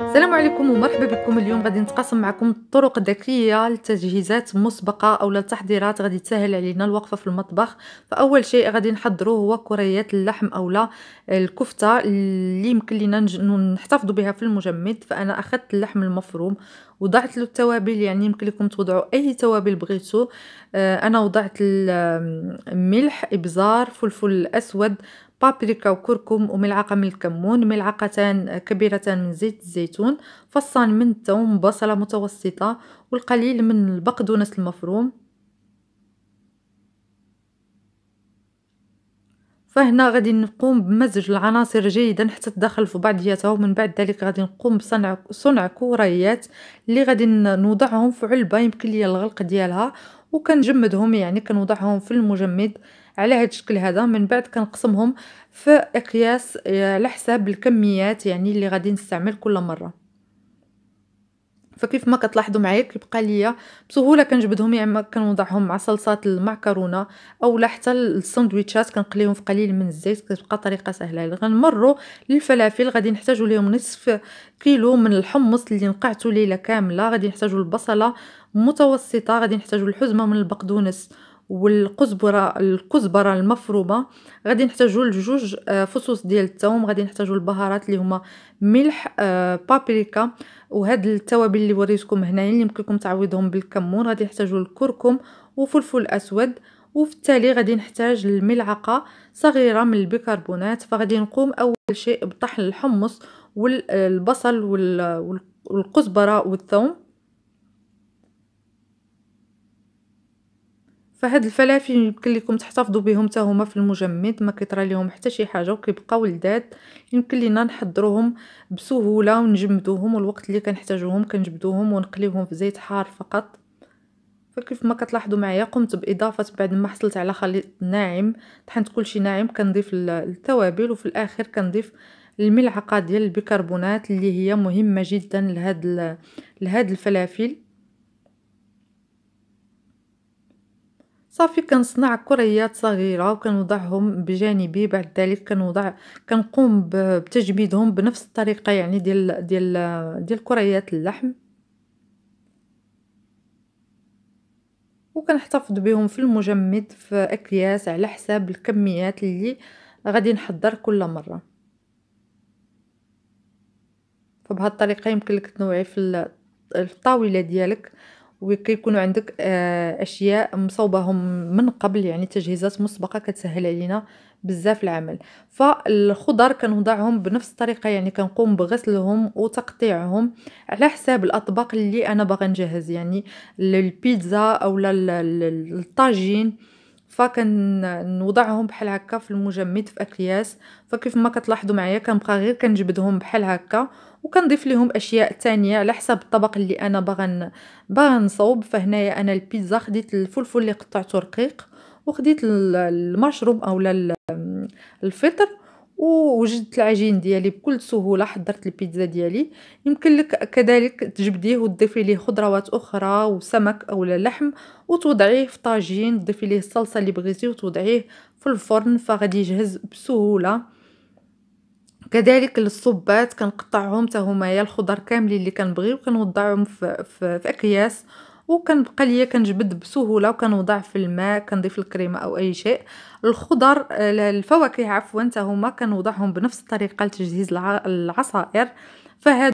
السلام عليكم ومرحبا بكم. اليوم غادي نتقاسم معكم طرق ذكية لتجهيزات مسبقة أو للتحضيرات غادي تسهل علينا الوقفة في المطبخ. فأول شيء غادي نحضروه هو كريات اللحم أو لا الكفتة اللي يمكن لينا نحتفظوا بها في المجمد. فأنا أخذت اللحم المفروم وضعت له التوابل، يعني يمكن لكم توضعوا أي توابل بغيتوا. أنا وضعت ملح، إبزار، فلفل أسود، بابريكا وكركم وملعقة من الكمون، ملعقتان كبيرتان من زيت الزيتون، فصان من الثوم، بصلة متوسطة والقليل من البقدونس المفروم. فهنا غادي نقوم بمزج العناصر جيدا حتى تدخل في بعضياتها، ومن بعد ذلك غادي نقوم بصنع كريات اللي غادي نوضعهم في علبة يمكن ليا الغلق ديالها، وكنجمدهم يعني كنوضعهم في المجمد على هذا الشكل هذا. من بعد كنقسمهم في اكياس على حساب الكميات يعني اللي غادي نستعمل كل مرة. فكيف ما كتلاحظوا معايا كيبقى ليا بسهوله كنجبدهم، يا اما كنوضعهم مع صلصات المعكرونه او لا حتى الساندويتشات كنقليهم في قليل من الزيت، كتبقى طريقه سهله. غنمروا للفلافل، غادي نحتاجوا ليهم نصف كيلو من الحمص اللي نقعته ليله كامله، غادي نحتاجوا البصله متوسطه، غادي نحتاجوا الحزمه من البقدونس الكزبره المفرومه، غادي نحتاجوا لجوج فصوص ديال الثوم، غادي نحتاجوا البهارات اللي هما ملح، بابريكا، وهاد التوابل اللي وريتكم هنايا اللي يمكن لكم تعويضهم بالكمون. غادي نحتاجوا الكركم وفلفل اسود، وفي التالي غادي نحتاج الملعقه صغيره من البيكربونات. فغادي نقوم اول شيء بطحن الحمص والبصل والكزبره والثوم. فهاد الفلافل يمكن لكم تحتفظوا بهم حتى هما في المجمد، ما كيطرى ليهم حتى شي حاجه وكيبقاو لذاذ، يمكن لينا نحضروهم بسهوله ونجمدوهم، والوقت اللي كنحتاجوهم كنجبدوهم ونقليوهم في زيت حار فقط. فكيف ما كتلاحظوا معايا قمت باضافه بعد ما حصلت على خليط ناعم، طحنت كلشي ناعم، كنضيف التوابل، وفي الاخر كنضيف الملعقه ديال البيكربونات اللي هي مهمه جدا لهاد الفلافل. صافي كنصنع كريات صغيرة وكنوضعهم بجانبي، بعد ذلك كنقوم بتجميدهم بنفس الطريقة يعني ديال كريات اللحم، وكنحتفظ بهم في المجمد في أكياس على حساب الكميات اللي غادي نحضر كل مرة. فبهذه الطريقة يمكن لك تنوعي في الطاولة ديالك، وكيكونوا عندك اشياء مصوباهم من قبل، يعني تجهيزات مسبقه كتسهل علينا بزاف العمل. فالخضر كنوضعهم بنفس الطريقه، يعني كنقوم بغسلهم وتقطيعهم على حساب الاطباق اللي انا باغا نجهز، يعني البيتزا او الطاجين. فكنوضعهم بحال هكا في المجمد في اكياس. فكيف ما كتلاحظوا معايا كنبقى غير كنجبدهم بحال هكا، وكنضيف ليهم اشياء تانية على حسب الطبق اللي انا باغا نصوب. فهنايا انا البيتزا خديت الفلفل اللي قطعته رقيق، وخديت المشروم اولا الفطر، ووجدت العجين ديالي بكل سهوله، حضرت البيتزا ديالي. يمكن لك كذلك تجبديه وتضيفي ليه خضروات اخرى وسمك او لحم، وتوضعيه في طاجين، تضيفي ليه الصلصه اللي بغيتي وتوضعيه في الفرن، فغادي يجهز بسهوله. كذلك الصبات كنقطعهم حتى همايا الخضر كاملين اللي كنبغي، وكنوضعهم في اكياس، وكنبقى ليا كنجبد بسهوله، وكنوضع في الماء، كنضيف الكريمه او اي شيء. الخضر الفواكه عفوا حتى هما كنوضعهم بنفس الطريقه لتجهيز العصائر. فهاد